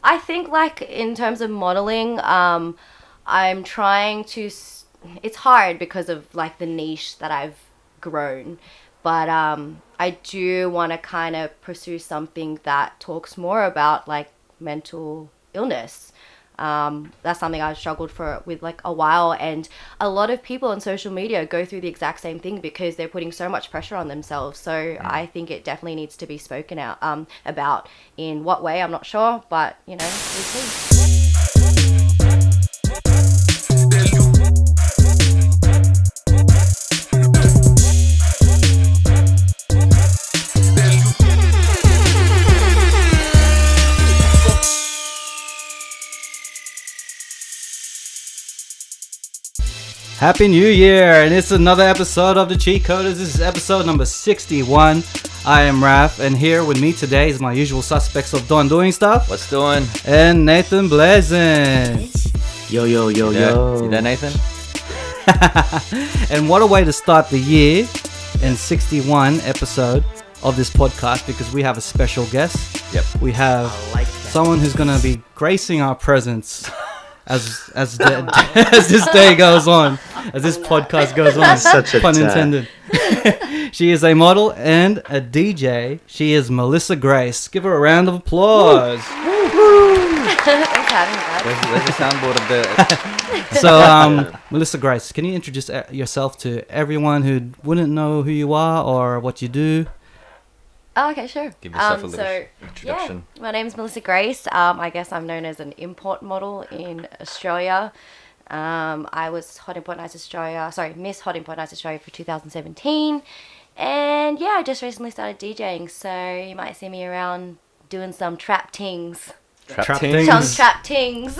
I think like in terms of modeling, I'm trying to. It's hard because of like the niche that I've grown, but I do want to kind of pursue something that talks more about like mental illness. That's something I've struggled with like a while, and a lot of people on social media go through the exact same thing because they're putting so much pressure on themselves. So I think it definitely needs to be spoken out about. In what way, I'm not sure, but you know, we'll see. Happy New Year, and it's another episode of the Cheatcoders. This is episode number 61. I am Raph, and here with me today is my usual suspects of Don Doing Stuff. What's doing? And Nathan Blazin. Yo. You there, Nathan? And what a way to start the year in 61 episode of this podcast, because we have a special guest. Yep. We have someone who's going to be gracing our presence as this day goes on, as this podcast goes on. Such a pun intended. She is a model and a DJ. She is Melissa Grace. Give her a round of applause. Thanks for having me, guys. Where's the soundboard of the... So, Melissa Grace, can you introduce yourself to everyone who wouldn't know who you are or what you do? Oh, okay, sure. Give yourself a little introduction. Yeah, my name's Melissa Grace. I guess I'm known as an import model in Australia. I was Miss Hot Import Nice Australia for 2017. And yeah, I just recently started DJing, so you might see me around doing some trap tings. Trap things. Some trap tings.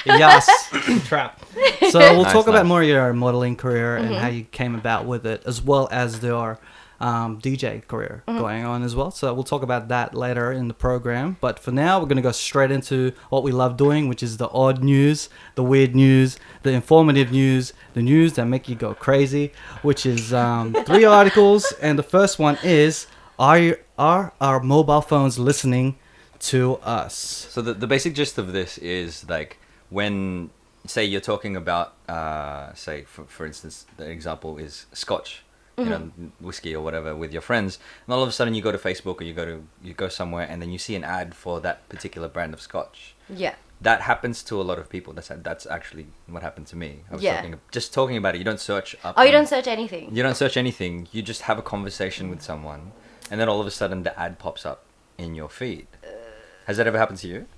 Yes, trap. So we'll talk about Nice. more of your modeling career and how you came about with it, as well as your DJ career going on as well. So we'll talk about that later in the program. But for now, we're going to go straight into what we love doing, which is the odd news, the weird news, the informative news, the news that make you go crazy, which is 3 articles. And the first one is, are our mobile phones listening to us? So the basic gist of this is like when, say, you're talking about, say, for instance, the example is scotch. You know, whiskey or whatever with your friends, and all of a sudden you go to Facebook or you go somewhere, and then you see an ad for that particular brand of scotch. Yeah. That happens to a lot of people. That's actually what happened to me. I was just talking about it. You don't search up. Oh, you don't search anything? You don't search anything. You just have a conversation with someone, and then all of a sudden the ad pops up in your feed. Has that ever happened to you?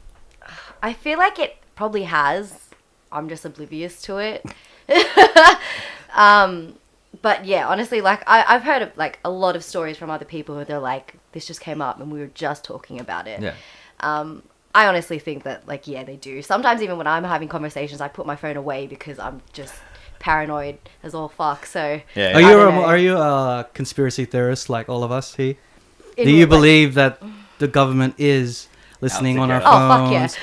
I feel like it probably has. I'm just oblivious to it. But yeah, honestly, like I've heard of like a lot of stories from other people who they're like, this just came up and we were just talking about it. Yeah. I honestly think that like, yeah, they do. Sometimes even when I'm having conversations, I put my phone away because I'm just paranoid as all fuck. So Yeah. Are you a conspiracy theorist like all of us here? Do you believe that the government is listening on our phones,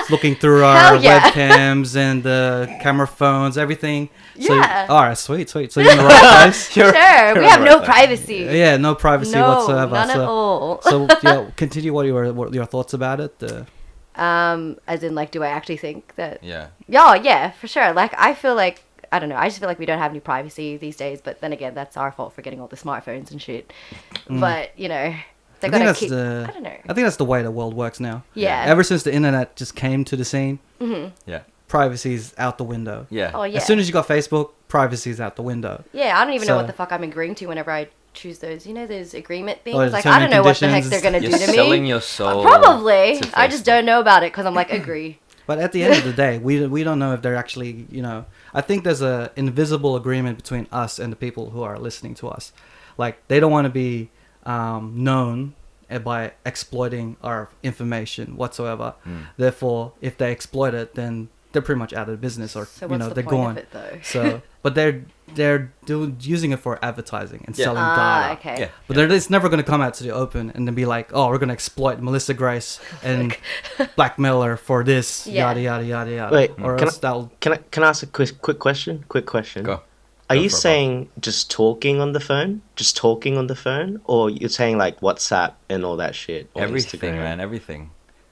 looking through our webcams and the camera phones, everything? Yeah. So, all right, sweet. So you're in the right place? Sure, we have no privacy. Yeah, no privacy whatsoever. None at all. So yeah, continue. What your thoughts about it? As in, like, do I actually think that? Yeah. Yeah, for sure. Like, I feel like, I don't know, I just feel like we don't have any privacy these days, but then again, that's our fault for getting all the smartphones and shit. But, you know, I don't know. I think that's the way the world works now. Yeah. Ever since the internet just came to the scene, Yeah. privacy's out the window. Yeah. Oh, yeah. As soon as you got Facebook, privacy's out the window. Yeah, I don't even know So- what the fuck I'm agreeing to whenever I choose those, you know, those agreement things. the Like, terms I don't and know what the heck conditions. they're going to do You're to me. selling your soul. Probably. to I just Facebook. don't know about it because I'm like, agree. But at the end of the day, we don't know if they're actually, you know, I think there's a invisible agreement between us and the people who are listening to us. Like, they don't want to be known by exploiting our information whatsoever. Therefore, if they exploit it, then they're pretty much out of business, or So you what's know, the they're point gone. of it, though? So, but they're using it for advertising and selling data. Okay. Yeah. But it's never going to come out to the open and then be like, oh, we're going to exploit Melissa Grace and blackmail her for this, Yeah. yada, yada, yada. Wait, or can else that'll... Can I ask a quick question? Quick question. Go. Are Go you for it, saying just talking on the phone? Just talking on the phone? Or you're saying like WhatsApp and all that shit? Or Everything, Instagram? man. Everything.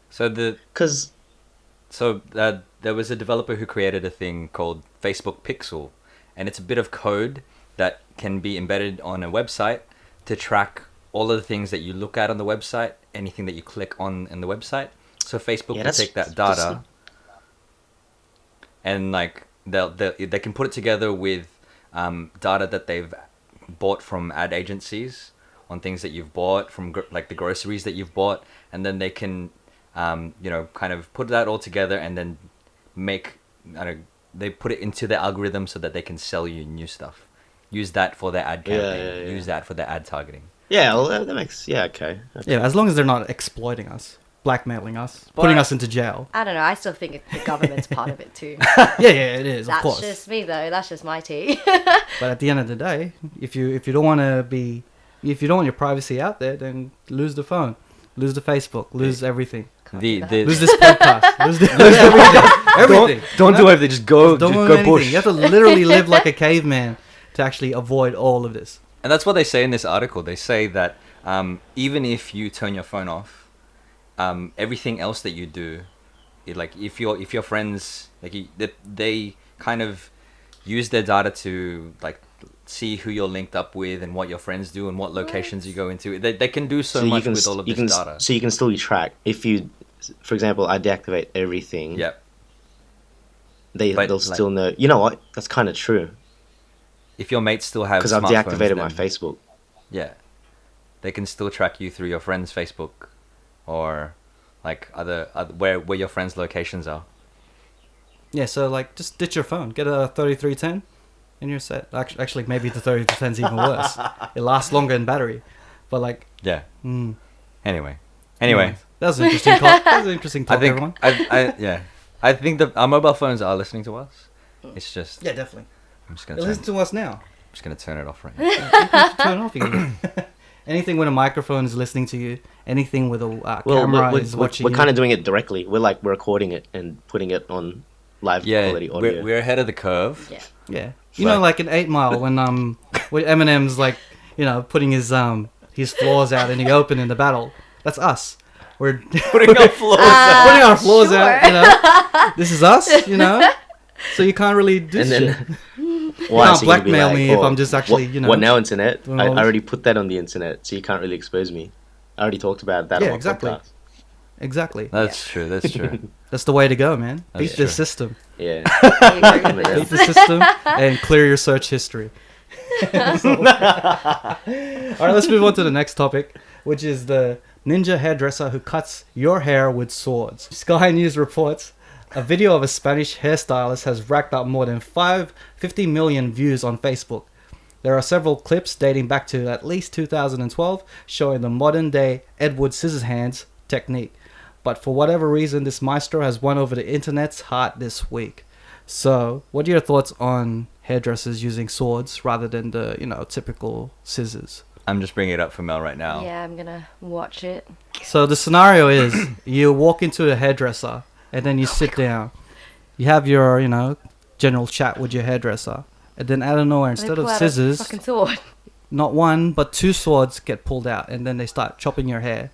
Because There was a developer who created a thing called Facebook Pixel, and it's a bit of code that can be embedded on a website to track all of the things that you look at on the website, anything that you click on in the website. So Facebook will take that data and like they can put it together with data that they've bought from ad agencies on things that you've bought from like the groceries that you've bought, and then they can kind of put that all together and then they put it into the algorithm so that they can sell you new stuff. Use that for their ad campaign. Use that for their ad targeting. Yeah, well, that makes okay. Yeah, as long as they're not exploiting us, blackmailing us, putting us into jail. I don't know. I still think the government's part of it too. Yeah, it is. Of course. That's just me though. That's just my tea. But at the end of the day, if you don't want your privacy out there, then lose the phone, lose the Facebook, lose everything. Lose this podcast. Lose everything. Don't do everything. Just go bush. You have to literally live like a caveman to actually avoid all of this. And that's what they say in this article. They say that even if you turn your phone off, everything else that you do, like if your friends, like they kind of use their data to like see who you're linked up with and what your friends do and what locations you go into. They can do so much with all of this data. So you can still be tracked. If you, for example, I deactivate everything. Yep. They'll still know. You know what? That's kind of true. If your mates still have because I've deactivated my Facebook. Yeah, they can still track you through your friends' Facebook, or like other where your friends' locations are. Yeah, so like just ditch your phone, get a 3310, and you're set. Actually, maybe the 3310 is even worse. It lasts longer in battery, but like yeah. Anyway, that was an interesting talk. That was an interesting talk, everyone. I think that our mobile phones are listening to us. It's just definitely. I'm just gonna listen to us now. I'm just gonna turn it off right now. Turn it off again. Anything with a microphone is listening to you. Anything with a camera is watching you. We're kind of doing it directly. We're recording it and putting it on live quality audio. We're ahead of the curve. Yeah. You know, like in 8 Mile when Eminem's like, putting his flaws out in the open in the battle. That's us. We're putting our flaws out. Putting our flaws out. This is us. So you can't really do shit. Why? You can't blackmail me if I'm just actually, What now, internet? I already put that on the internet, so you can't really expose me. I already talked about that on my podcast. Exactly. That's true. That's the way to go, man. Beat the system. Yeah. Beat the system and clear your search history. All right, let's move on to the next topic, which is the ninja hairdresser who cuts your hair with swords. Sky News reports a video of a Spanish hairstylist has racked up more than 50 million views on Facebook. There are several clips dating back to at least 2012 showing the modern-day Edward Scissorhands technique. But for whatever reason, this maestro has won over the internet's heart this week. So, what are your thoughts on hairdressers using swords rather than the, typical scissors? I'm just bringing it up for Mel right now. Yeah, I'm gonna watch it. So the scenario is you walk into a hairdresser and then you sit down. You have your, general chat with your hairdresser. And then out of nowhere, instead of scissors, fucking sword. Not one, but 2 swords get pulled out and then they start chopping your hair.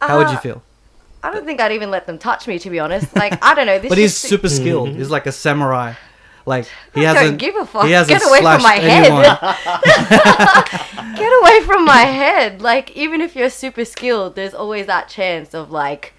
How would you feel? I don't think I'd even let them touch me, to be honest. Like, I don't know. But he's super skilled. He's like a samurai. Like, he I hasn't... don't give a fuck. He hasn't Get away from my anyone. head. Get away from my head. Like, even if you're super skilled, there's always that chance of, like,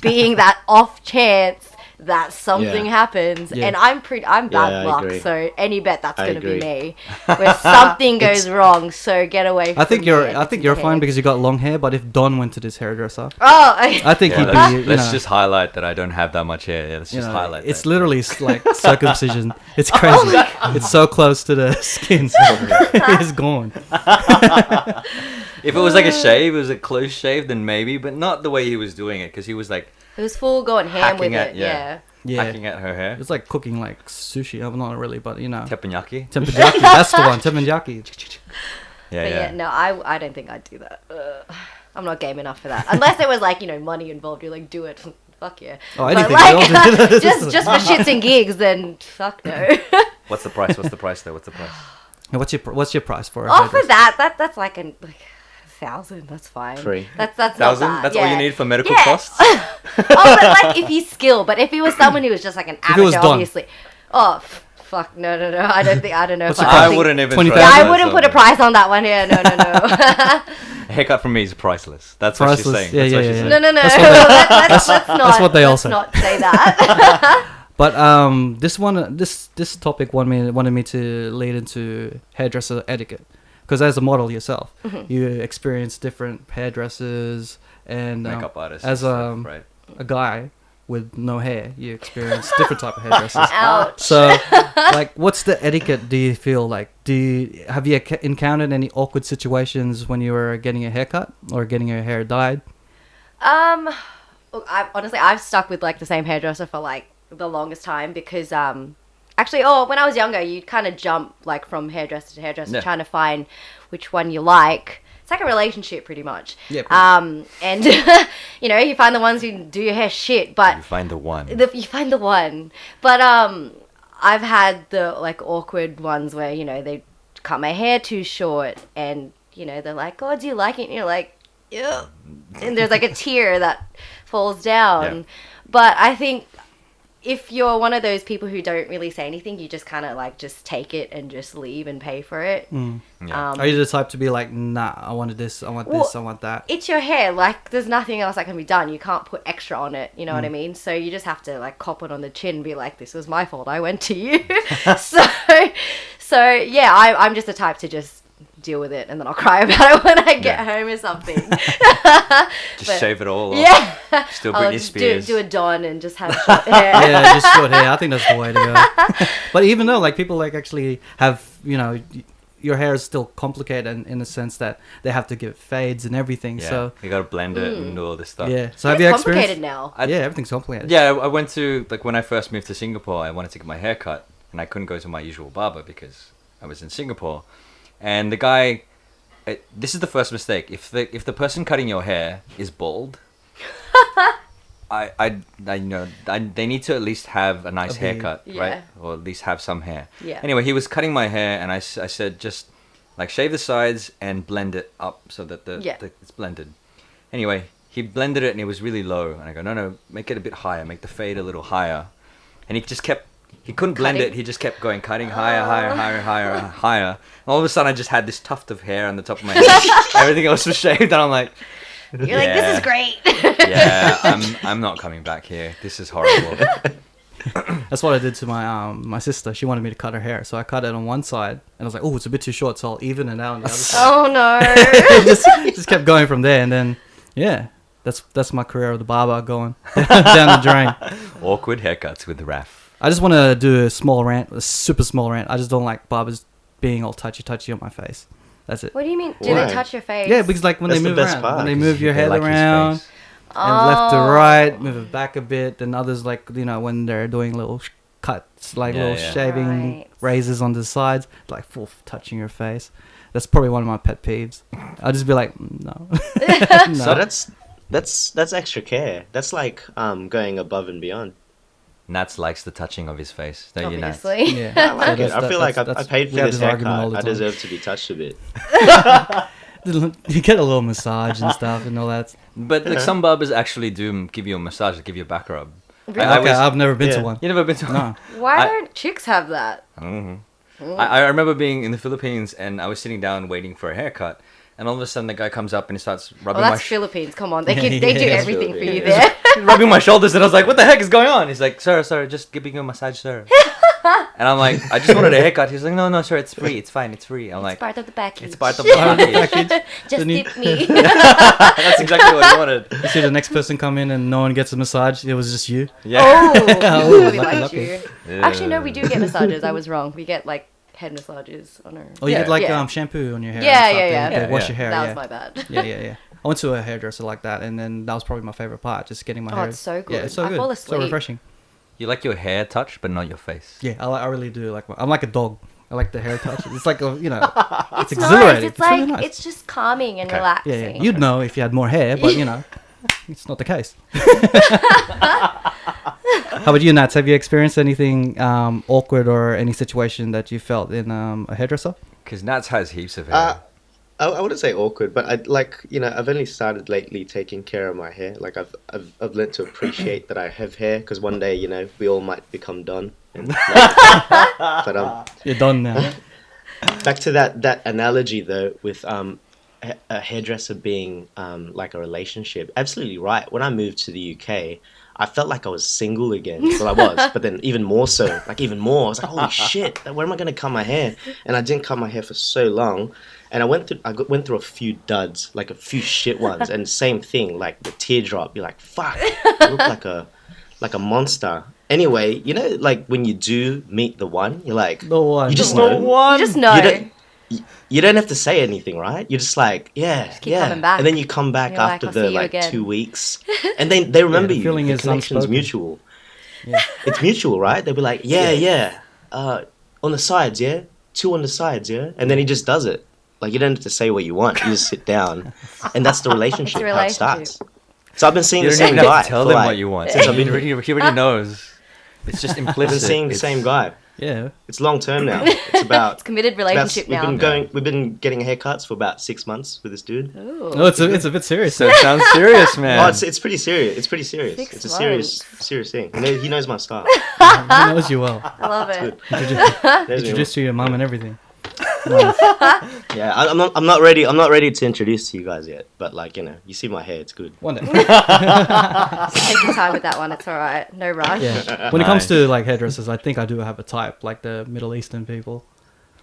being that off chance that something happens. And I'm bad luck, so any bet that's going to be me. Where something goes wrong, so get away from me. I think you're fine because you got long hair, but if Don went to this hairdresser... I think he'd be... Let's just highlight that I don't have that much hair. Yeah, let's just highlight that. It's literally like circumcision. It's crazy. It's so close to the skin. So it's gone. If it was like a shave, it was a close shave, then maybe, but not the way he was doing it, because he was like... It was full going ham with it, Hacking at her hair. It's like cooking like sushi. I'm not really, but Teppanyaki? Teppanyaki, that's the one. Teppanyaki. Yeah. No, I don't think I'd do that. I'm not game enough for that. Unless there was like, money involved. You're like, do it. Fuck yeah. Oh, anything. But like, just for shits and gigs, then fuck no. What's the price? What's the price though? What's the price? What's your price for? For that's like 1,000. That's fine. Free. That's not 1,000? bad. That's all you yeah. need for medical Yeah. costs? Oh, but like if he's skilled. But if he was someone who was just like an it was amateur, Don. obviously. Oh, fuck. No. I don't know What's if the I I think- wouldn't even 20,000? try Yeah, I that, wouldn't so- put a price on that one here. No. A haircut from me is priceless. That's what she's Priceless. saying. Yeah, That's what yeah, she's yeah. saying. No. That's what they- Let's not. that's what they all let's say. not say that. But this topic wanted me to lead into hairdresser etiquette, because as a model yourself, you experience different hairdressers and Makeup artists. as and stuff, right? a guy with no hair, you experience different type of hairdressers. Ouch. So, like, what's the etiquette? Do you feel like? Have you encountered any awkward situations when you were getting a haircut or getting your hair dyed? Look, I've stuck with like the same hairdresser for like the longest time because actually, when I was younger, you'd kind of jump like from hairdresser to hairdresser, Yeah. trying to find which one you like. It's like a relationship, pretty much. Yeah. And you find the ones who do your hair shit, but You find the one. you find the one. But I've had the like awkward ones where they cut my hair too short, and they're like, "Oh, do you like it?" And you're like, "Yeah," and there's like a tear that falls down. Yeah. But I think if you're one of those people who don't really say anything, you just kind of like just take it and just leave and pay for it. Yeah. Are you the type to be like, nah, I wanted this, I want this, I want that? It's your hair. Like, there's nothing else that can be done. You can't put extra on it. You know what I mean? So you just have to like cop it on the chin and be like, "This was my fault. I went to you." so yeah, I'm just the type to just deal with it, and then I'll cry about it when I get home or something. Just shave it all off. Yeah. Still I'll Britney just Spears. do a don and just have short hair. Yeah, just short hair. I think that's the way to go. But even though like people like actually have, your hair is still complicated in the sense that they have to give fades and everything. Yeah. So You gotta blend it and do all this stuff. yeah. So have It's you complicated experienced? now. Yeah, everything's complicated. Yeah, I went to, like, when I first moved to Singapore, I wanted to get my hair cut, and I couldn't go to my usual barber because I was in Singapore. And the guy, this is the first mistake. If the person cutting your hair is bald, they need to at least have a nice A beard. haircut, Yeah. right? Or at least have some hair. Yeah. Anyway, he was cutting my hair, and I said, just, like, shave the sides and blend it up so that it's blended. Anyway, he blended it, and it was really low. And I go, no, make it a bit higher. Make the fade a little higher. And he couldn't blend Cutting? it. He just kept going, cutting higher. And all of a sudden, I just had this tuft of hair on the top of my head. Everything else was shaved, and I'm like, You're like, "This is great." yeah, I'm not coming back here. This is horrible. That's what I did to my sister. She wanted me to cut her hair, so I cut it on one side, and I was like, "Oh, it's a bit too short, so I'll even it out on the other side." Oh no. just kept going from there, and then yeah, that's my career of the barber going down the drain. Awkward haircuts with Raf. I just want to do a small rant, a super small rant. I just don't like barbers being all touchy on my face. That's it. What do you mean? Do Why? they touch your face? Yeah, because like when That's they the move best around, part, when they 'cause move your They head like his around face. and left to Oh. right, move it back a bit, and others like when they're doing little cuts, like Yeah, little yeah. shaving Right. razors on the sides, like full touching your face. That's probably one of my pet peeves. I'll just be like, no. So that's extra care. That's like going above and beyond. Nats likes the touching of his face. Don't you, Nats? Obviously. Yeah, I like it. I feel like I paid for we have this argument all haircut. the I time. deserve to be touched a bit. You get a little massage and stuff and all that. But like some barbers actually do give you a massage, give you a back rub. Really? I Okay, was- I've never been to Yeah. one. You never been to? No. Why I- don't chicks have that? I remember being in the Philippines and I was sitting down waiting for a haircut, and all of a sudden the guy comes up and he starts Oh, rubbing my that's Philippines. Come on, they Yeah, they do yeah, everything for you Philippines. there. rubbing my shoulders, and I was like, "What the heck is going on?" He's like, "Sir, just giving you a massage, sir." And I'm like, "I just wanted a haircut." He's like, "No, sir, it's free. It's fine. It's free." I'm like, It's part of the package. "It's part of the package." Just Then you- tip me. That's exactly what I wanted. You see the next person come in and no one gets a massage. It was just you. Yeah. Oh, Oh, really lucky, liked lucky. you. Yeah. Actually, no, we do get massages. I was wrong. We get like head massages on our. Oh, you Yeah. get like Yeah. shampoo on your hair. Yeah, and stuff, yeah, and yeah. they wash Yeah. your hair. That yeah. was my bad. Yeah. I went to a hairdresser like that, and then that was probably my favorite part, just getting my Oh, hair. it's so Yeah, good. it's so I good. fall So asleep. refreshing. You like your hair touched, but not your face. Yeah, I really do like. I'm like a dog. I like the hair touch. It's like it's It's nice. exhilarating. It's like really nice. it's just calming and Okay. relaxing. Yeah. You'd know if you had more hair, but it's not the case. How about you, Nats? Have you experienced anything awkward or any situation that you felt in a hairdresser? Because Nats has heaps of hair. I wouldn't say awkward, but I like, I've only started lately taking care of my hair. Like I've learned to appreciate that I have hair because one day, we all might become done. But You're done now. back to that analogy though with a hairdresser being like a relationship. Absolutely right. When I moved to the UK, I felt like I was single again. Well, I was, but then even more so. Like even more. I was like, holy shit, where am I going to cut my hair? And I didn't cut my hair for so long. And I went through a few duds, like a few shit ones. And same thing, like the teardrop. You're like, fuck, I look like a monster. Anyway, like when you do meet the one, you're like, The one. You just The know. one. You just know. You don't have to say anything, right? You're just like, yeah, Just keep coming back. and then you come back You're like, after "I'll the see you again." 2 weeks, and then they remember the you. feeling The is connection's unspoken. mutual. Yeah. It's mutual, right? They'll be like, yeah, on the sides, yeah, 2 on the sides, yeah, and then he just does it. Like you don't have to say what you want. You just sit down, and that's the relationship. It's a How it relationship. starts. So I've been seeing You the don't same even guy. have to tell for, them like, what you want. since I've been. He already knows. It's just I've been implicit. seeing the same guy. Yeah. It's long term now. It's about. It's committed relationship now. We've been getting haircuts for about 6 months with this dude. Ooh. No, it's a bit serious. So it sounds serious, man. Oh, it's pretty serious. It's pretty serious. 6 It's a serious thing. He knows my style. He knows you well. I love it. Knows me Introduced to your mum and everything. well. Yeah, I'm not ready. I'm not ready to introduce to you guys yet. But like you see my hair. It's good. One day. Take your time with that one. It's all right. No rush. Yeah. When it comes to like hairdressers, I think I do have a type, like the Middle Eastern people.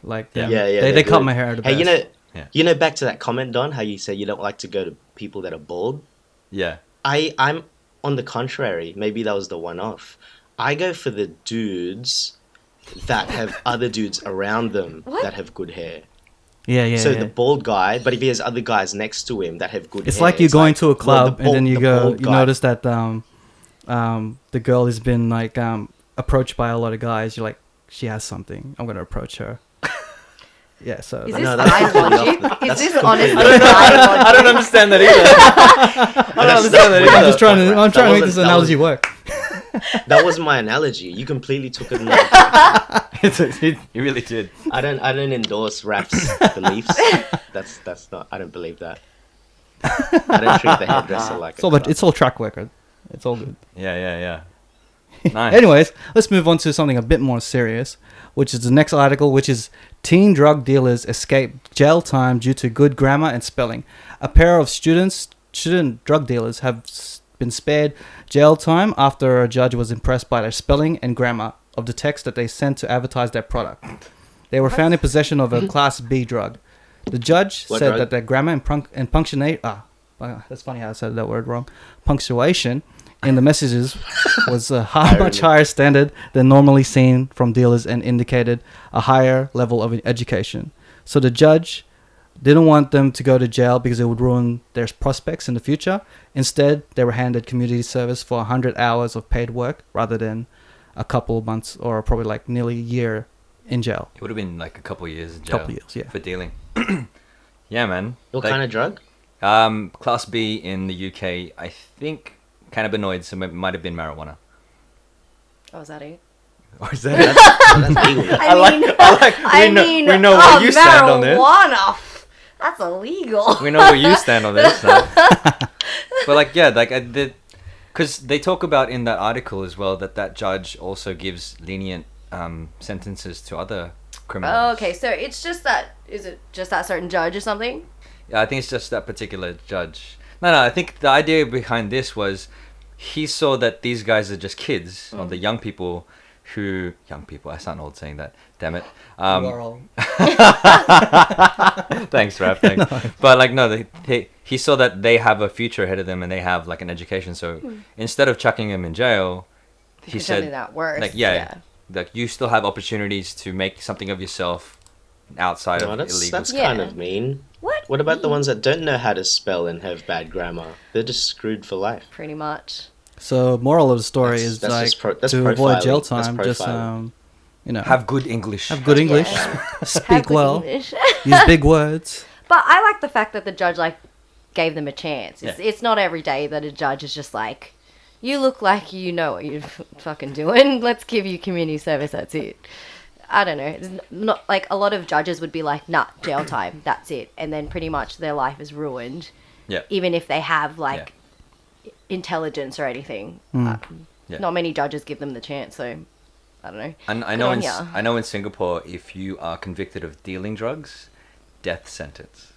Like Yeah. Yeah. they they're cut good. my hair the Hey, best. Yeah. back to that comment, Don. How you say you don't like to go to people that are bald. Yeah. I'm on the contrary. Maybe that was the one off. I go for the dudes that have other dudes around them What? that have good hair. Yeah. So yeah. the bald guy, but if he has other guys next to him that have good It's hair, like you're going to a well, club and then you bald you guy- notice that the girl has been like approached by a lot of guys. You're like, she has something. I'm gonna approach her. Yeah. So Is that's- this No, that's eye completely logic? off- Is that's this completely honestly off- eye logic? I don't understand that either. I don't understand that I'm either. just trying to. I'm That trying to make this wasn't- that analogy was- work. That wasn't my analogy. You completely took it. Another You really did. I don't endorse Raf's beliefs. That's not. I don't believe that. I don't treat the hairdresser like It's all track record. It's all good. Yeah. Nice. Anyways, let's move on to something a bit more serious, which is the next article, which is teen drug dealers escape jail time due to good grammar and spelling. A pair of student drug dealers have been spared jail time after a judge was impressed by their spelling and grammar of the text that they sent to advertise their product. They were found in possession of a Class B drug. The judge What said drug? that their grammar and punctuation... that's funny how I said that word wrong. Punctuation in the messages was a much higher standard than normally seen from dealers and indicated a higher level of education. So the judge didn't want them to go to jail because it would ruin their prospects in the future. Instead, they were handed community service for 100 hours of paid work rather than a couple of months or probably like nearly a year in jail. It would have been like a couple of years in jail. Couple years, yeah. For dealing. Yeah, man. What Like, kind of drug? Class B in the UK, I think cannabinoids, so it might have been marijuana. Oh, is that it? Or is that That's legal. we know where you stand on this. Marijuana. That's illegal. We know where you stand on this. So. But like, yeah, like I did, because they talk about in that article as well that judge also gives lenient sentences to other criminals. Oh, okay, so it's just that. Is it just that certain judge or something? Yeah, I think it's just that particular judge. No, I think the idea behind this was he saw that these guys are just kids, or the young people, I sound old saying that, damn it. Thanks, Raph, thanks. But like, no, he saw that they have a future ahead of them and they have like an education. So instead of chucking them in jail, he said, that worse. like, like you still have opportunities to make something of yourself outside Oh, of that's illegal stuff. kind Yeah. of mean. What? What about the ones that don't know how to spell and have bad grammar? They're just screwed for life. Pretty much. So moral of the story That's- is that's like just that's to avoid jail profiling. That's time, just profiling. Have good English. have good English, Yeah. speak Have good well, English. use big words. But I like the fact that the judge like gave them a chance. Yeah. It's not every day that a judge is just like, you look like you know what you're fucking doing. Let's give you community service. That's it. I don't know. It's not like a lot of judges would be like, nah, jail time, that's it, and then pretty much their life is ruined. Yeah. Even if they have like intelligence or anything. Yeah. Not many judges give them the chance, so I don't know. And I know in Singapore, if you are convicted of dealing drugs, death sentence.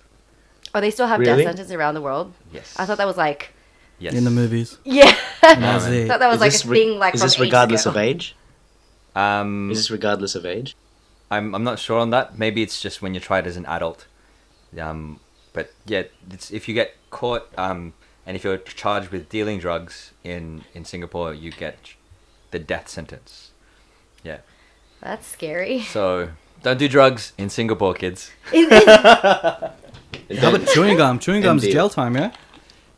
Oh, they still have Really? death sentences around the world? Yes. I thought that was like, Yes. In the movies. yeah. And that's I it. thought that was Is like this a thing like is from this ages regardless ago. of age? Is this regardless of age? I'm not sure on that. Maybe it's just when you're tried as an adult. But yeah, it's, if you get caught and if you're charged with dealing drugs in Singapore, you get the death sentence. Yeah. That's scary. So don't do drugs in Singapore, kids. How about chewing gum? Chewing gum's Indeed. jail time, yeah?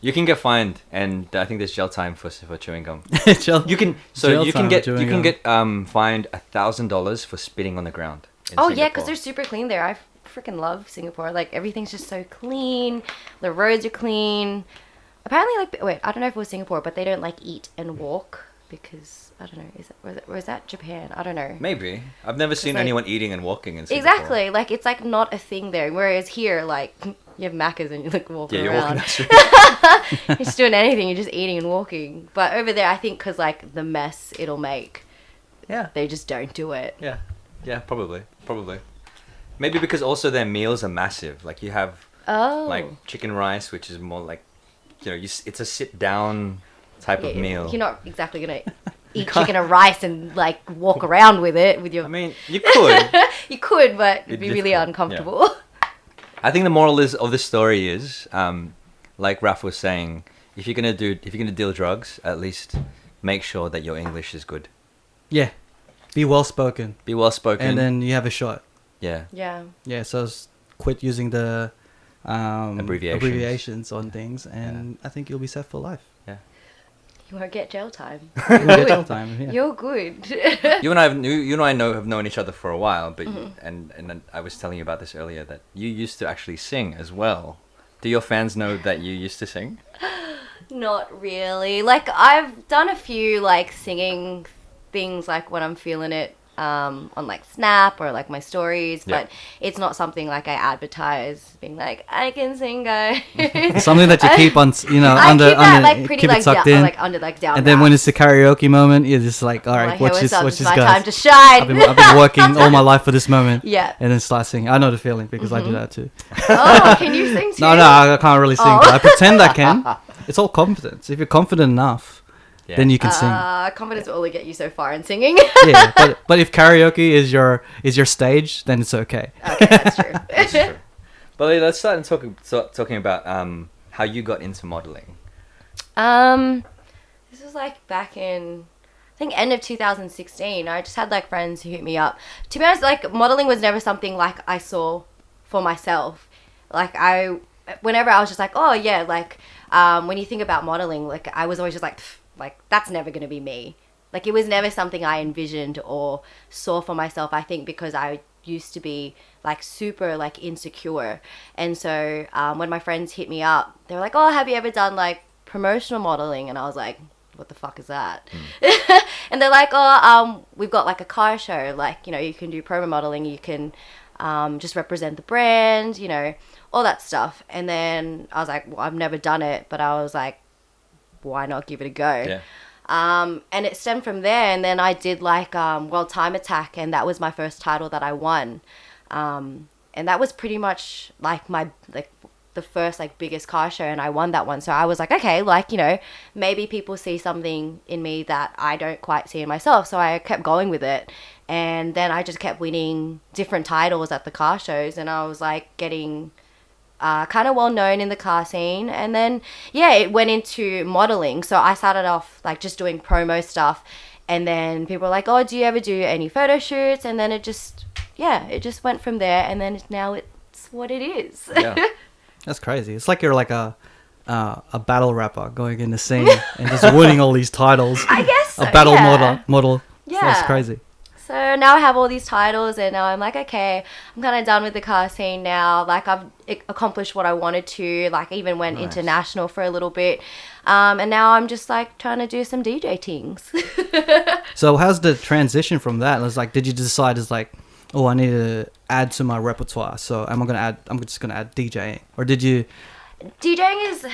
You can get fined, and I think there's jail time for chewing gum. Jail- You can jail time for chewing gum. fined $1,000 for spitting on the ground. in Oh, yeah, Singapore. because they're super clean there. I freaking love Singapore. Like, everything's just so clean. The roads are clean. Apparently, like, wait, I don't know if it was Singapore, but they don't, like, eat and walk because, I don't know, or is that Japan? I don't know. Maybe. I've never seen like- anyone eating and walking in Singapore. Exactly. Like, it's, like, not a thing there. Whereas here, like, you have Macca's and you, like, walking Yeah, you're walking around. down the street. You're just doing anything. You're just eating and walking. But over there, I think because, like, the mess it'll make, Yeah. they just don't do it. Yeah. Yeah, probably. Maybe because also their meals are massive. Like you have Oh. like chicken rice, which is more like, it's a sit down type of Yeah, meal. You're not exactly going to eat chicken and rice and, like, walk around with it with your... I mean, you could. You could, but it'd It'd be be really difficult, uncomfortable. I think the moral of the story is, like Raf was saying, if you're gonna deal drugs, at least make sure that your English is good. Yeah. Be well spoken. Be well spoken. And then you have a shot. yeah. Yeah. Yeah, so quit using the Abbreviations. on things, and I think you'll be set for life. Yeah. You won't get jail time. You'll get jail time. Yeah. You're good. You and I have known each other for a while, but and then I was telling you about this earlier that you used to actually sing as well. Do your fans know that you used to sing? Not really. Like, I've done a few, like, singing things, like, when I'm feeling it on, like, Snap or, like, my stories, Yeah. but it's not something, like, I advertise, being like, I can sing, guys. Something that you keep on, I under, keep that, under, like, pretty, keep like, it sucked down, in. like, under, like, down And then when wraps. it's the karaoke moment, you're just like, all I'm right, like, watch hey, this, what's up? watch It's this, my guys. time to shine. I've been working all my life for this moment. Yeah. And then start singing. I know the feeling because I do that too. Oh, can you sing too? No, I can't really sing. Oh. But I pretend I can. It's all confidence. If you're confident enough, Yeah. then you can sing. Confidence will only get you so far in singing. Yeah, but if karaoke is your stage, then it's okay. Okay, that's true. That's true. But let's start talking about how you got into modeling. This was like back in, I think, end of 2016. I just had like friends who hit me up. To be honest, like, modeling was never something like I saw for myself. Like, whenever I was just like, oh yeah, like, when you think about modeling, like, I was always just like, that's never gonna be me. Like, it was never something I envisioned or saw for myself, I think, because I used to be like super like insecure. And so when my friends hit me up, they were like, oh, have you ever done like promotional modeling? And I was like, what the fuck is that? And they're like, oh, we've got like a car show, like, you can do promo modeling, you can just represent the brand, all that stuff. And then I was like, well, I've never done it, but I was like, why not give it a go? Yeah. And it stemmed from there, and then I did like World Time Attack, and that was my first title that I won. And that was pretty much like the first like biggest car show, and I won that one. So I was like, okay, like, maybe people see something in me that I don't quite see in myself. So I kept going with it, and then I just kept winning different titles at the car shows, and I was like getting kind of well known in the car scene. And then it went into modeling. So I started off like just doing promo stuff, and then people were like, oh, do you ever do any photo shoots? And then it just went from there, and then now it's what it is. Yeah. That's crazy. It's like you're like a battle rapper going in the scene and just winning all these titles. I guess so, A battle yeah. model. So Yeah. that's crazy. So now I have all these titles, and now I'm like, okay, I'm kind of done with the car scene now. Like, I've accomplished what I wanted to. Like, I even went international for a little bit. And now I'm just like trying to do some DJ things. So how's the transition from that? It's like, did you decide it's like, oh, I need to add to my repertoire, so I'm just gonna add DJing, or did you? DJing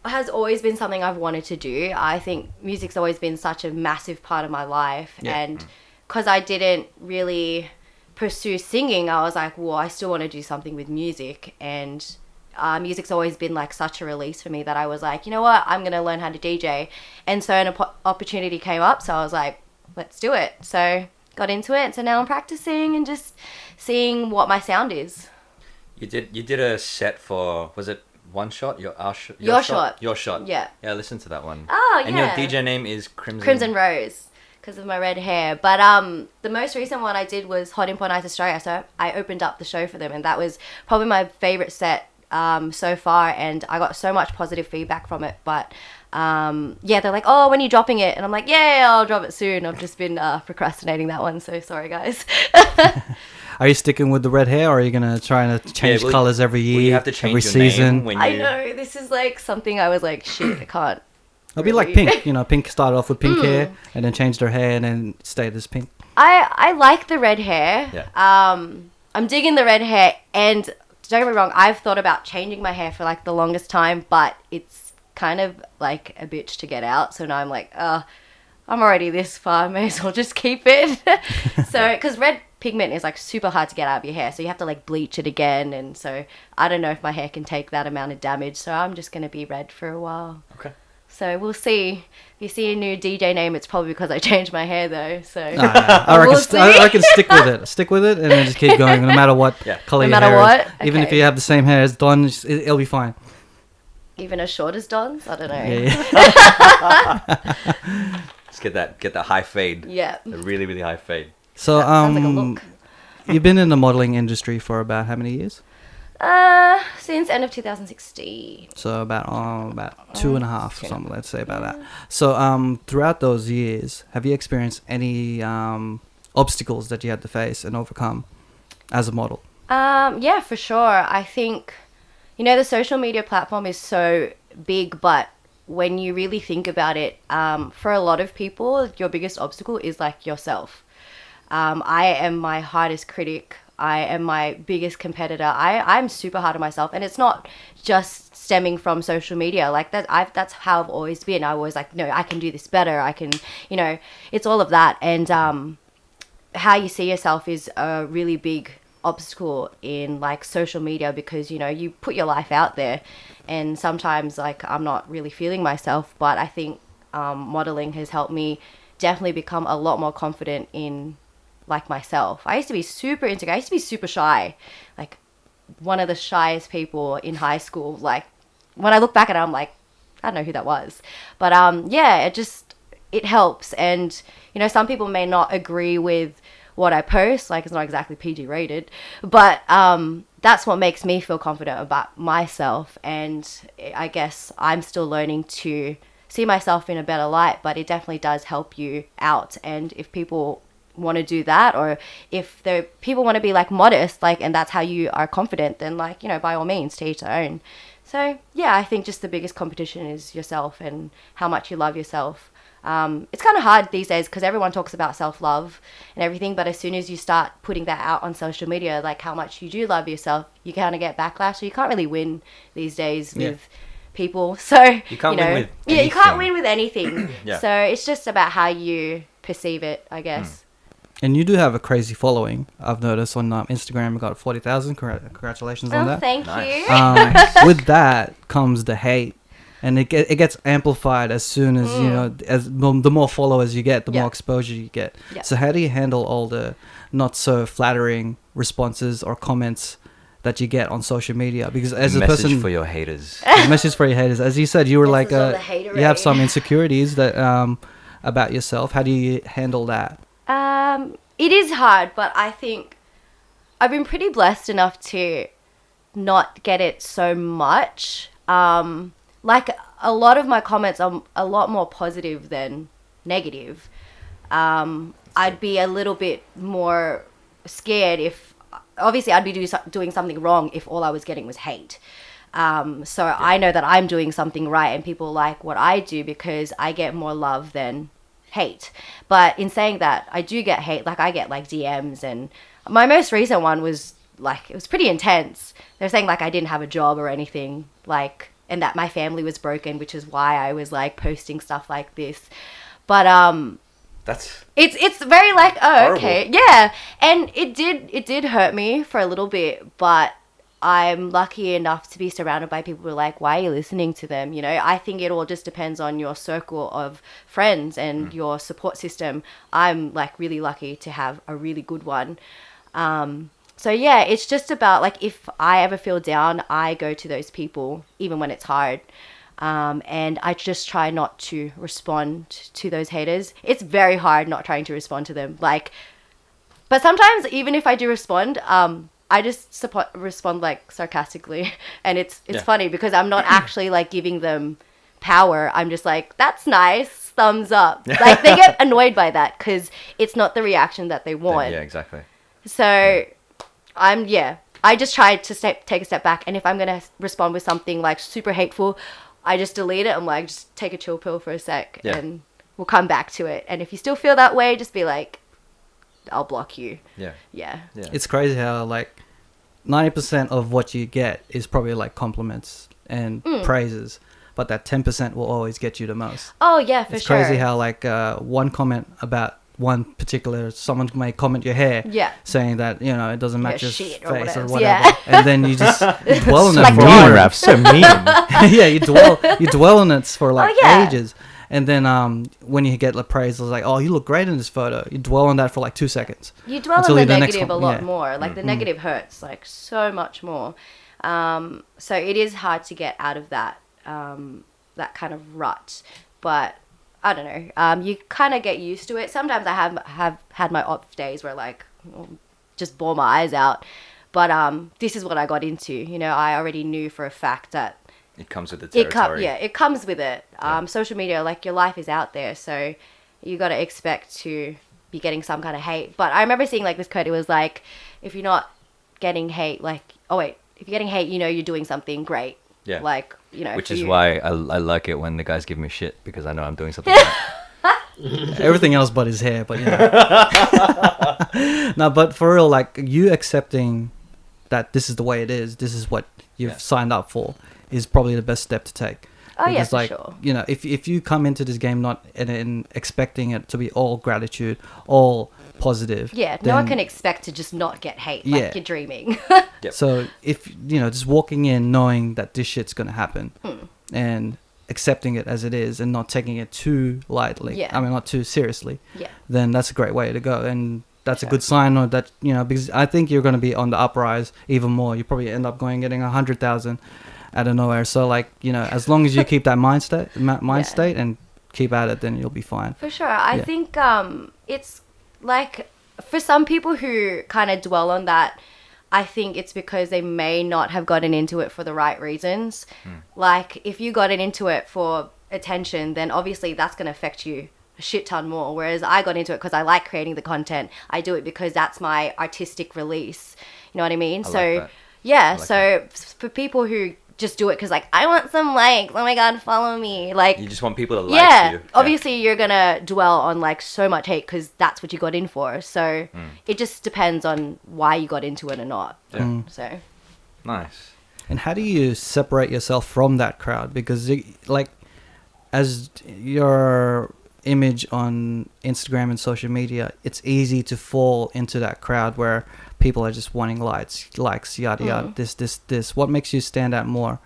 has always been something I've wanted to do. I think music's always been such a massive part of my life, and because I didn't really pursue singing, I was like, well, I still want to do something with music, and music's always been like such a release for me that I was like, you know what, I'm gonna learn how to DJ. And so an opportunity came up, so I was like, let's do it. So got into it, so now I'm practicing and just seeing what my sound is. You did a set for, was it One Shot? Your Shot? Your Shot. Yeah. Yeah, listen to that one. Oh, yeah. And your DJ name is Crimson Rose, because of my red hair. But the most recent one I did was Hot Import Nights Australia, so I opened up the show for them, and that was probably my favourite set so far, and I got so much positive feedback from it. But yeah, they're like, oh, when are you dropping it? And I'm like, yeah, I'll drop it soon. I've just been procrastinating that one, so sorry guys. Are you sticking with the red hair, or are you gonna try to change colors every year, you have to change every your season? Name when I know, this is like something I was like, shit, I can't. It'll be like Pink. You know, Pink started off with pink hair and then changed her hair and then stayed as pink. I like the red hair. Yeah. I'm digging the red hair, and don't get me wrong, I've thought about changing my hair for like the longest time, but it's kind of like a bitch to get out. So now I'm like, I'm already this far, may as well just keep it. So, because red pigment is like super hard to get out of your hair, so you have to like bleach it again, and so I don't know if my hair can take that amount of damage, so I'm just going to be red for a while. Okay. So we'll see. If you see a new DJ name, it's probably because I changed my hair though. So I reckon stick with it. Stick with it, and then just keep going, no matter what color your hair is. Even if you have the same hair as Don, it'll be fine. Even as short as Don's? I don't know. Yeah. Let's get that high fade. Yeah. A really, really high fade. So sounds like a look. You've been in the modeling industry for about how many years? Since end of 2016. So about 2.5 or something, let's say about that. So throughout those years, have you experienced any obstacles that you had to face and overcome as a model? Yeah, for sure. I think, the social media platform is so big, but when you really think about it, for a lot of people, your biggest obstacle is like yourself. I am my hardest critic. I am my biggest competitor. I'm super hard on myself, and it's not just stemming from social media. Like that's how I've always been. I was like, no, I can do this better. I can, it's all of that. And how you see yourself is a really big obstacle in like social media, because you put your life out there, and sometimes like I'm not really feeling myself. But I think modeling has helped me definitely become a lot more confident in like myself. I used to be super insecure. I used to be super shy, like one of the shyest people in high school. Like when I look back at it, I'm like, I don't know who that was. But yeah, it helps. And some people may not agree with what I post. Like it's not exactly PG rated, but that's what makes me feel confident about myself. And I guess I'm still learning to see myself in a better light, but it definitely does help you out. And if people want to do that, or if the people want to be like modest, like, and that's how you are confident, then like, by all means, to each their own. So yeah, I think just the biggest competition is yourself and how much you love yourself. It's kind of hard these days because everyone talks about self-love and everything, but as soon as you start putting that out on social media, like how much you do love yourself, you kind of get backlash. So you can't really win these days with people. So you can't win with anything. Yeah, you can't win with anything. Yeah. So it's just about how you perceive it, I guess. And you do have a crazy following. I've noticed on Instagram, you got 40,000. Congratulations on that. Thank Nice. you. With that comes the hate, and it gets amplified as soon as as the more followers you get, the more exposure you get. Yeah. So how do you handle all the not so flattering responses or comments that you get on social media? Because as a person, for your haters. message for your haters, as you said, you were like Message on the haterade. you have some insecurities that about yourself. How do you handle that? It is hard, but I think I've been pretty blessed enough to not get it so much. Like a lot of my comments are a lot more positive than negative. I'd be a little bit more scared if, obviously, I'd be doing something wrong if all I was getting was hate. So I know that I'm doing something right and people like what I do because I get more love than hate. But in saying that, I do get hate. Like, I get like DMs, and my most recent one was like, it was pretty intense. They're saying like I didn't have a job or anything, like, and that my family was broken, which is why I was like posting stuff like this. But That's it's very like, oh, horrible. okay, yeah. And it did hurt me for a little bit, but I'm lucky enough to be surrounded by people who are like, why are you listening to them? You know, I think it all just depends on your circle of friends and your support system. I'm like really lucky to have a really good one. So yeah, it's just about like, if I ever feel down, I go to those people, even when it's hard. And I just try not to respond to those haters. It's very hard not trying to respond to them. Like, but sometimes even if I do respond, I just respond like sarcastically, and it's funny because I'm not actually like giving them power. I'm just like, that's nice, thumbs up. Like, they get annoyed by that because it's not the reaction that they want. Yeah, exactly. So I just try to take a step back, and if I'm gonna respond with something like super hateful, I just delete it. I'm like, just take a chill pill for a sec, and we'll come back to it. And if you still feel that way, just be like, I'll block you. Yeah. It's crazy how like 90% of what you get is probably like compliments and praises, but that 10% will always get you the most. Oh yeah, for sure. It's crazy how like one comment about one particular, someone may comment your hair, saying that, you know, it doesn't match your face or whatever, and then you just you dwell on it Like for Raf, so mean. yeah, you dwell on it for like ages. And then when you get the praise, it's like, oh, you look great in this photo. You dwell on that for like 2 seconds. You dwell on the negative a lot more. Like, the negative hurts like so much more. So it is hard to get out of that that kind of rut. But I don't know. You kind of get used to it. Sometimes I have had my off days where like just bore my eyes out. But this is what I got into. You know, I already knew for a fact that it comes with the territory. It comes with it. Social media, like, your life is out there, so you got to expect to be getting some kind of hate. But I remember seeing like this quote. It was like, if you're not getting hate, like, if you're getting hate, you know you're doing something great. Yeah. Like, you know. Which is why I like it when the guys give me shit, because I know I'm doing something right. Everything else but his hair, but yeah. No, but for real, like, you accepting that this is the way it is, this is what you've signed up for, is probably the best step to take. Oh, because, for like, sure. You know, if you come into this game not in expecting it to be all gratitude, all positive. Yeah, no one can expect to just not get hate. Like, you're dreaming. So if, you know, just walking in knowing that this shit's going to happen and accepting it as it is and not taking it too lightly, I mean, not too seriously, then that's a great way to go. And that's a good sign of that, you know, because I think you're going to be on the uprise even more. You probably end up getting 100,000 out of nowhere. So, like, you know, as long as you keep that mind state and keep at it, then you'll be fine. For sure. I think it's like, for some people who kind of dwell on that, I think it's because they may not have gotten into it for the right reasons. Like, if you gotten into it for attention, then obviously that's going to affect you a shit ton more. Whereas I got into it because I like creating the content. I do it because that's my artistic release. You know what I mean? For people who just do it because, like, I want some likes, oh my god, follow me, like, you just want people to like you. Obviously you're gonna dwell on like so much hate because that's what you got in for. So it just depends on why you got into it or not. So nice. And how do you separate yourself from that crowd? Because like, as your image on Instagram and social media, it's easy to fall into that crowd where people are just wanting likes, yada yada, this. What makes you stand out more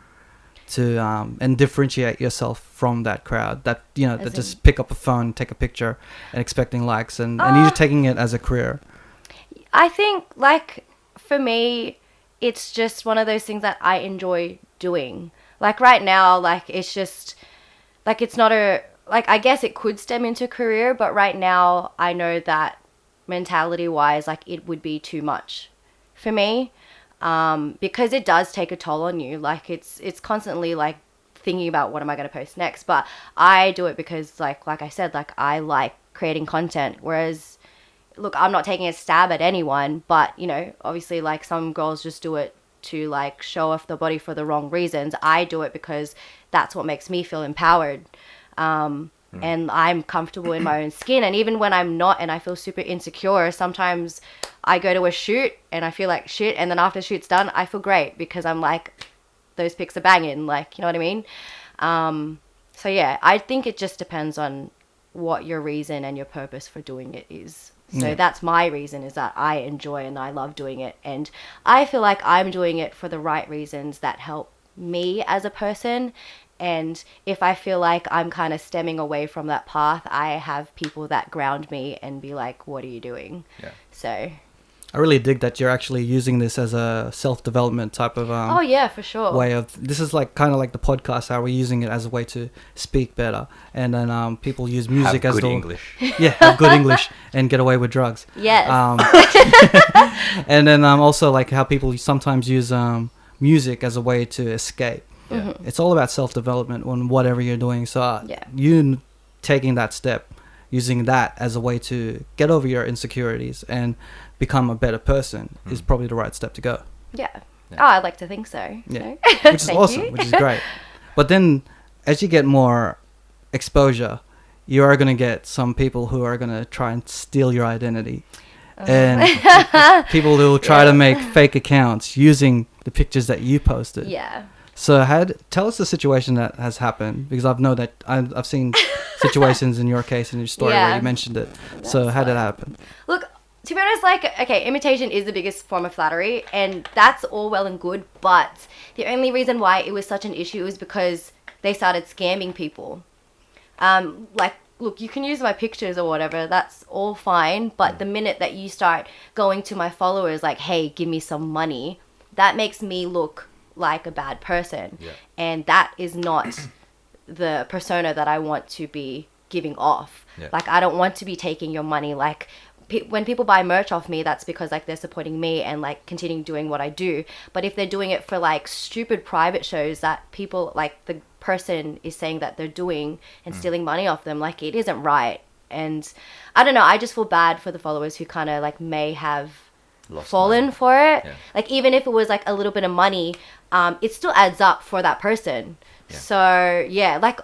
to and differentiate yourself from that crowd that, you know, that just pick up a phone, take a picture and expecting likes, and you're taking it as a career? I think, like, for me, it's just one of those things that I enjoy doing. Like, right now, like, it's just like, it's not a, like, I guess it could stem into a career, but right now I know that mentality wise, like, it would be too much for me, because it does take a toll on you. Like, it's constantly like thinking about what am I going to post next. But I do it because like I said, like I like creating content. Whereas, look, I'm not taking a stab at anyone, but, you know, obviously like some girls just do it to like show off the body for the wrong reasons. I do it because that's what makes me feel empowered. And I'm comfortable in my own skin. And even when I'm not and I feel super insecure, sometimes I go to a shoot and I feel like shit. And then after the shoot's done, I feel great because I'm like, those pics are banging. Like, you know what I mean? So yeah, I think it just depends on what your reason and your purpose for doing it is. So that's my reason, is that I enjoy and I love doing it. And I feel like I'm doing it for the right reasons that help me as a person. And if I feel like I'm kind of stemming away from that path, I have people that ground me and be like, what are you doing? Yeah. So I really dig that you're actually using this as a self-development type of oh yeah, for sure. way of, this is like kind of like the podcast, how we're using it as a way to speak better. And then people use music Have as good the English. Yeah, have good English and get away with drugs. Yes. And then also like how people sometimes use music as a way to escape. Yeah. It's all about self-development on whatever you're doing. So Yeah. you taking that step, using that as a way to get over your insecurities and become a better person is probably the right step to go. Yeah. Yeah. Oh, I'd like to think so. Yeah. So. Which is Thank awesome, you. which is great. But then as you get more exposure, you are going to get some people who are going to try and steal your identity. And people who will try to make fake accounts using the pictures that you posted. Yeah. So tell us the situation that has happened, because I've known that I've seen situations in your case in your story where Yeah. you mentioned it. So how did that happen? Look, to be honest, like, okay, imitation is the biggest form of flattery, and that's all well and good, but the only reason why it was such an issue is because they started scamming people. Like, look, you can use my pictures or whatever, that's all fine, but the minute that you start going to my followers like, hey, give me some money, that makes me look like a bad person. Yeah. And that is not the persona that I want to be giving off. Yeah. Like, I don't want to be taking your money. Like, when people buy merch off me, that's because like they're supporting me and like continuing doing what I do. But if they're doing it for like stupid private shows that people, like the person is saying that they're doing and stealing money off them, like, it isn't right. And I don't know, I just feel bad for the followers who kind of like may have Lost fallen money. for it. Yeah. Like, even if it was like a little bit of money, it still adds up for that person. Yeah. So yeah, like,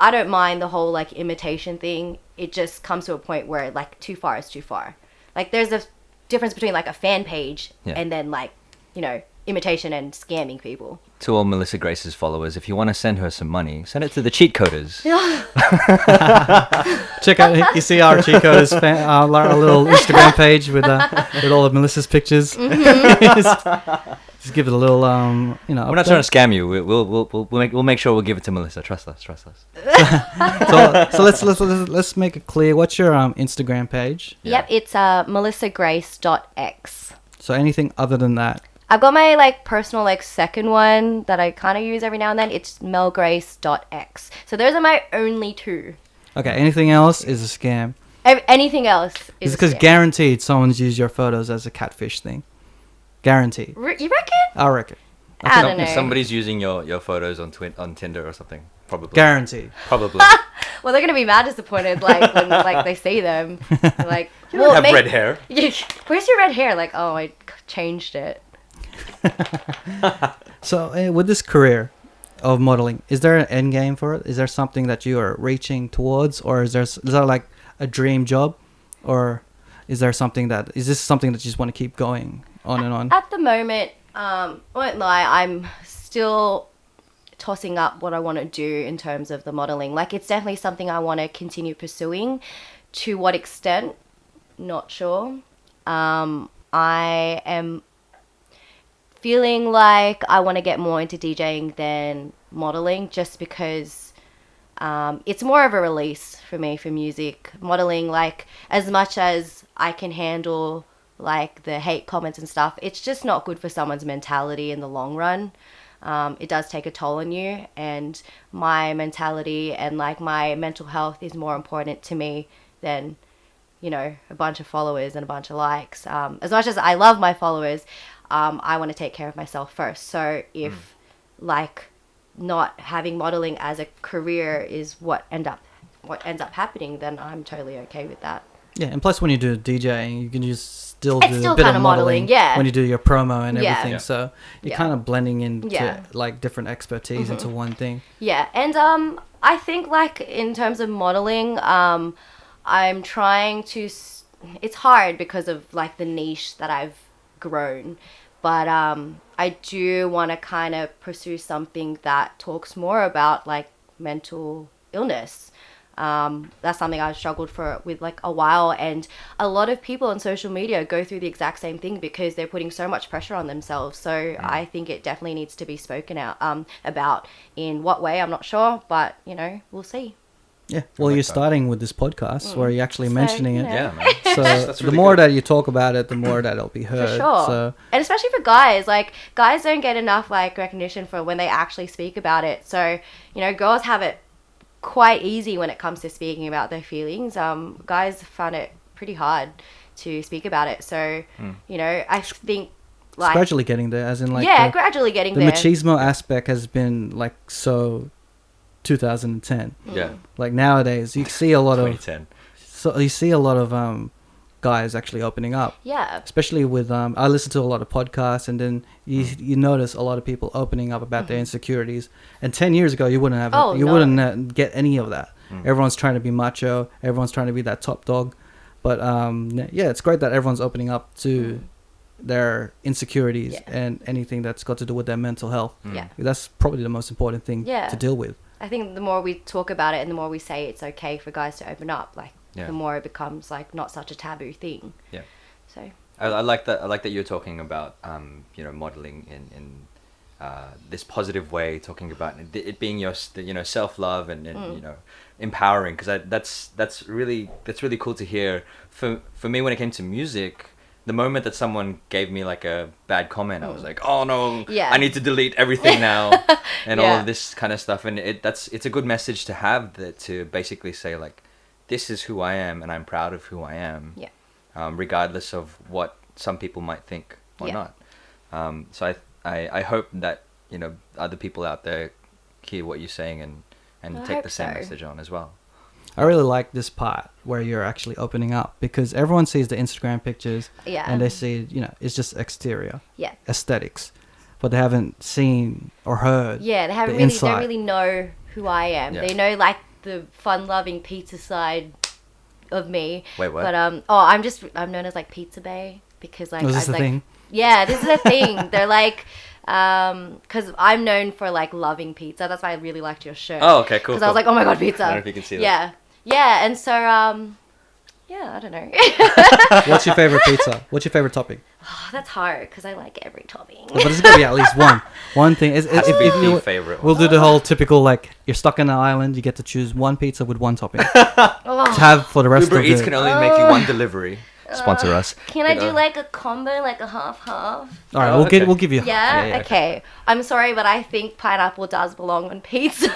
I don't mind the whole like imitation thing. It just comes to a point where like too far is too far. Like, there's a difference between like a fan page and then like, you know, imitation and scamming people. To all Melissa Grace's followers, if you want to send her some money, send it to the Cheatcoders. Check out, you see our Cheatcoders our little Instagram page with all of Melissa's pictures. Just give it a little, you know. We're not trying to scam you. We'll make sure we'll give it to Melissa. Trust us. So let's make it clear. What's your Instagram page? Yeah. Yep, it's melissagrace.x. So anything other than that? I've got my like personal like second one that I kind of use every now and then. It's melgrace.x. So those are my only two. Okay, anything else is a scam. Anything else is It's because guaranteed someone's used your photos as a catfish thing. Guaranteed. You reckon? I reckon. I don't know. If somebody's using your photos on Tinder or something, probably. Guaranteed. Probably. Well, they're gonna be mad disappointed like when like they see them. They're like, You don't have red hair. Where's your red hair? Like, oh, I changed it. So with this career of modeling, is there an end game for it? Is there something that you are reaching towards, or is there like a dream job, or is this something that you just want to keep going on and on? At the moment, I won't lie, I'm still tossing up what I want to do in terms of the modeling. Like, it's definitely something I want to continue pursuing. To what extent, not sure. I am feeling like I want to get more into DJing than modeling, just because it's more of a release for me for music. Modeling, like, as much as I can handle like the hate comments and stuff, it's just not good for someone's mentality in the long run. It does take a toll on you, and my mentality and like my mental health is more important to me than, you know, a bunch of followers and a bunch of likes. As much as I love my followers, I want to take care of myself first. So if like not having modeling as a career is what ends up happening, then I'm totally okay with that. Yeah, and plus when you do DJing, you can just still It's do still a bit kind of of modeling modeling, yeah. when you do your promo and Yeah. everything. Yeah. So you're Yeah. kind of blending into Yeah. like different expertise into one thing. Yeah, and I think like in terms of modeling, I'm trying to. It's hard because of like the niche that I've grown, but I do want to kind of pursue something that talks more about like mental illness. That's something I've struggled with like a while, and a lot of people on social media go through the exact same thing because they're putting so much pressure on themselves. So I think it definitely needs to be spoken out about. In what way, I'm not sure, but we'll see. Yeah. Well, like you're that. starting with this podcast where you're actually So, mentioning it. Yeah, man. So That's the really more good. that you talk about it, the more that it'll be heard. For sure. So And especially for guys, like guys don't get enough like recognition for when they actually speak about it. So, girls have it quite easy when it comes to speaking about their feelings. Guys find it pretty hard to speak about it. So, I think it's like gradually getting there, as in like gradually getting the there. machismo aspect has been like so 2010. Yeah. Like nowadays, you see a lot of 2010. guys actually opening up. Yeah. Especially with I listen to a lot of podcasts, and then you notice a lot of people opening up about their insecurities. And 10 years ago, you wouldn't have Oh, you no. wouldn't get any of that. Everyone's trying to be macho. Everyone's trying to be that top dog. But yeah, it's great that everyone's opening up to their insecurities Yeah. and anything that's got to do with their mental health. Yeah. That's probably the most important thing Yeah. to deal with. I think the more we talk about it and the more we say it's okay for guys to open up, like Yeah. the more it becomes like not such a taboo thing. Yeah. So I like that. I like that you're talking about modeling in this positive way, talking about it being your self-love and empowering, because that's really cool to hear. For me, when it came to music, the moment that someone gave me like a bad comment, I was like, oh no, Yeah. I need to delete everything now and all Yeah. of this kind of stuff. And it's a good message to have, that to basically say like, this is who I am and I'm proud of who I am. Yeah. Regardless of what some people might think or Yeah. not. So I hope that other people out there hear what you're saying and I take hope the same so. message on as well. I really like this part where you're actually opening up, because everyone sees the Instagram pictures Yeah. and they see, it's just exterior yeah. aesthetics, but they haven't seen or heard. Yeah, they haven't the really inside. don't really know who I am. Yeah. They know like the fun-loving pizza side of me. Wait, what? But I'm known as like Pizza Bay because like Was this I the like thing? yeah, this is a thing. They're like because I'm known for like loving pizza. That's why I really liked your shirt. Oh, okay, cool. Because I was like, oh my god, pizza. I don't know if you can see that. Yeah, yeah, and so yeah, I don't know. What's your favorite pizza? What's your favorite topping? Oh, that's hard because I like every topping. But there's gotta be at least one thing. Has to be the favorite We'll one. do the whole typical, like, you're stuck in an island, you get to choose one pizza with one topping to Oh. have for the rest Uber of Eats the... can only make you one delivery. Sponsor us. Can I do like a combo, like a half? All right, Oh, we'll okay. give you... Yeah? Okay. I'm sorry, but I think pineapple does belong on pizza.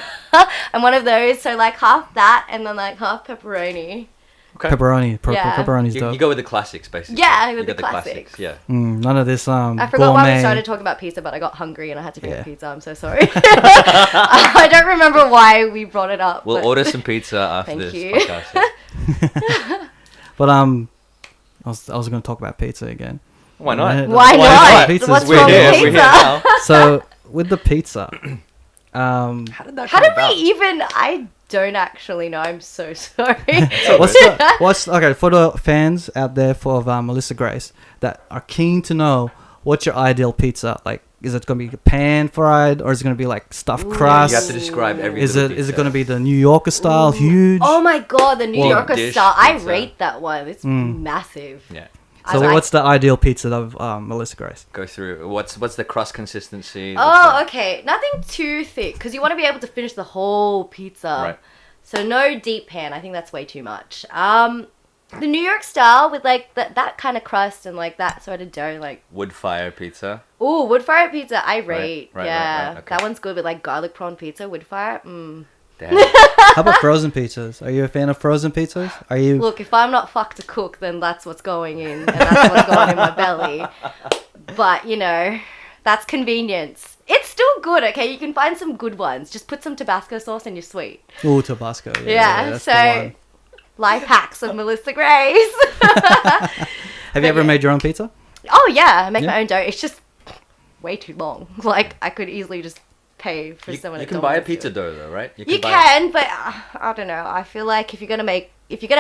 I'm one of those, so like half that and then like half pepperoni. Okay. Pepperoni. Yeah. Pepperoni's You dope. go with the classics, basically. Yeah, with You the got classics. Yeah. None of this I forgot why gourmet... we started talking about pizza, but I got hungry and I had to get Yeah. a pizza. I'm so sorry. I don't remember why we brought it up. We'll but order some pizza after Thank this you. podcast. Yeah. But I was going to talk about pizza again. Why not? Why not? Pizza's What's weird. wrong with We're pizza? here now. So with the pizza, How did that How come did about? we even? I don't actually know. I'm so sorry. what's okay for the fans out there of Melissa Grace that are keen to know what's your ideal pizza? Like, is it gonna be pan fried or is it gonna be like stuffed crust? You have to describe every Is little it detail. gonna be the New Yorker style, huge? Oh my god, the New Well, Yorker dish style. I pizza. rate that one. It's massive. Yeah. So I- what's the ideal pizza of Melissa Grace? Go through. What's the crust consistency? Oh, okay. Nothing too thick because you want to be able to finish the whole pizza. Right. So no deep pan. I think that's way too much. The New York style with like that kind of crust and like that sort of dough, like Wood fire pizza. ooh, wood fire pizza. I rate. right, Yeah, right, okay. that one's good with like garlic prawn pizza, wood fire. Damn. How about frozen pizzas? Are you a fan of frozen pizzas? Are you? Look, if I'm not fucked to cook, then that's what's going in, and that's what's going in my belly. But you know, that's convenience. It's still good, okay? You can find some good ones. Just put some Tabasco sauce and you're sweet. Ooh, Tabasco. Yeah, that's the so one. life hacks of Melissa Grace. Have you ever made your own pizza? Oh yeah, I make Yeah. my own dough. It's just way too long. Like I could easily just pay for someone. You at can buy a Domino's to pizza do it. dough though, right? You buy- can, but I don't know. I feel like if you're gonna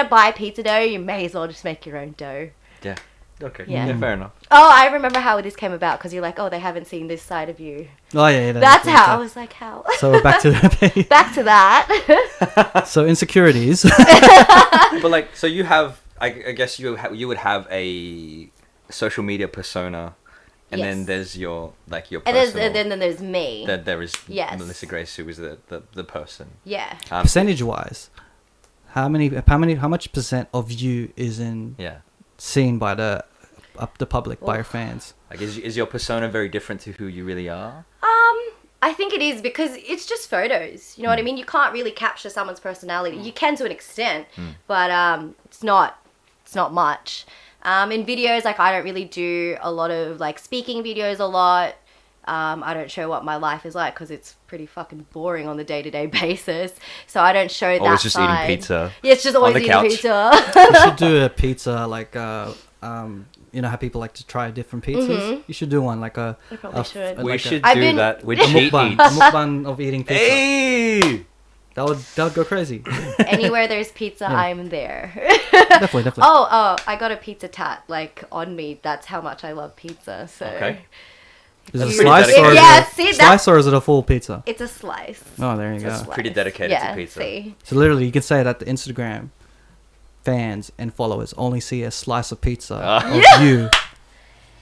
buy pizza dough, you may as well just make your own dough. Yeah. Okay. Yeah. Yeah, fair enough. Oh, I remember how this came about because you're like, oh, they haven't seen this side of you. Oh yeah, That's how. I was like, how? So we're back to the Back to that. so insecurities. But like, so you have, I guess you would have a social media persona, and then Yes. there's your your And personal. then there's me. That there is Yes. Melissa Grace, who is the person. Yeah. Percentage wise, how much percent of you is seen by the public, by your fans? Like, is your persona very different to who you really are? I think it is because it's just photos. You know what I mean? You can't really capture someone's personality. You can to an extent, but it's not much. In videos, like I don't really do a lot of like speaking videos a lot. I don't show what my life is like because it's pretty fucking boring on the day-to-day basis. So I don't show that Always just side. eating pizza. Yeah, it's just always the eating couch. pizza. You should do a pizza like you know how people like to try different pizzas. You should do one like a. I probably should. We like should I've do been- that with a cheat mukbang, eats. a mukbang of eating pizza. Hey! That would go crazy. Anywhere there's pizza, Yeah. I'm there. Definitely. Oh, I got a pizza tat like on me. That's how much I love pizza. So Okay. Is it a You- slice dedicated. or Yeah, is it see, a slice or is it a full pizza? it's a slice. Oh, there you go. It's a Pretty slice. dedicated to Yeah, pizza. See? So literally, you can say that the Instagram fans and followers only see a slice of pizza of you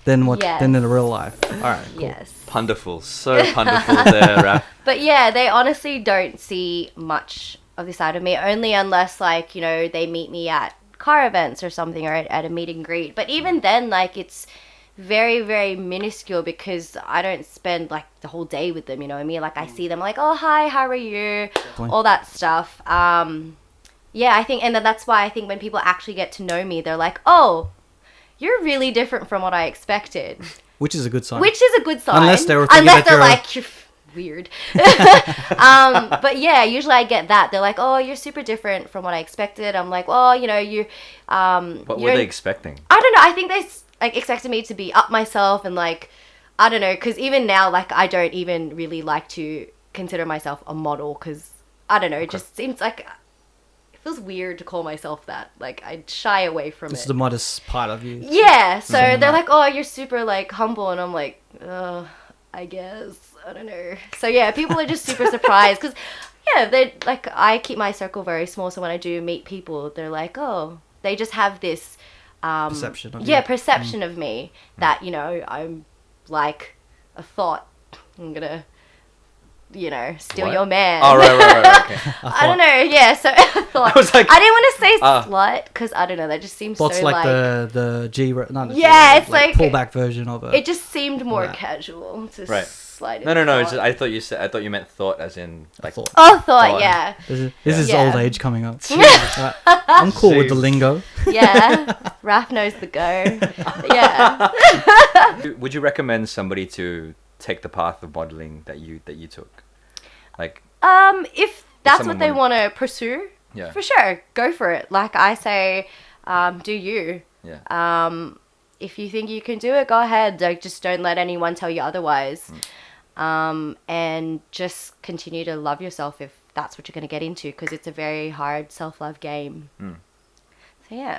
than in the real life. All right, cool. Yes. Punderful. So punderful there, Raph. But yeah, they honestly don't see much of this side of me, only unless like, you know, they meet me at car events or something or at a meet and greet. But even then, like, it's very, very minuscule because I don't spend like the whole day with them, you know what I mean? Like I see them like, oh, hi, how are you? Definitely. All that stuff. Yeah, I think, and then that's why I think when people actually get to know me, they're like, oh, you're really different from what I expected. Which is a good sign. Which is a good sign. Unless they were thinking that they're you're- like, you're weird. But yeah, usually I get that. They're like, oh, you're super different from what I expected. I'm like, well, you know, you... What were they expecting? I don't know. I think they like expected me to be up myself and like, I don't know. Because even now, like, I don't even really like to consider myself a model because, I don't know, it just seems like... It feels weird to call myself that. Like, I shy away from This is it. the modest part of you. Yeah, so Mhm. they're like, oh, you're super, like, humble, and I'm like, I guess, I don't know. So, yeah, people are just super surprised, because, yeah, they like, I keep my circle very small, so when I do meet people, they're like, oh, they just have this, Perception of yeah, you. perception of me, that, you know, I'm, like, a thought. I'm gonna, you know, steal What? your man. Oh, right, okay. I don't know, yeah, so I thought, I was like, I didn't want to say Ah. slut, because, I don't know, that just seems Thoughts so, like the G, not the Yeah, G, it's like- pullback version of it. it just seemed more Right. casual to Right. slide in. No. thought. It's just, I thought you meant thought as in like. thought. Oh, thought, Thought. yeah. This is Yeah. old age coming up. Right. I'm cool with the Jeez. lingo. Yeah. Raph knows the go. Yeah. Would you recommend somebody to take the path of modeling that you took? Like, If that's someone what they wanted- want to pursue, yeah, for sure, go for it. Like I say, do you. yeah. If you think you can do it, go ahead. Like, just don't let anyone tell you otherwise. And just continue to love yourself if that's what you're going to get into, because it's a very hard self-love game. So, yeah.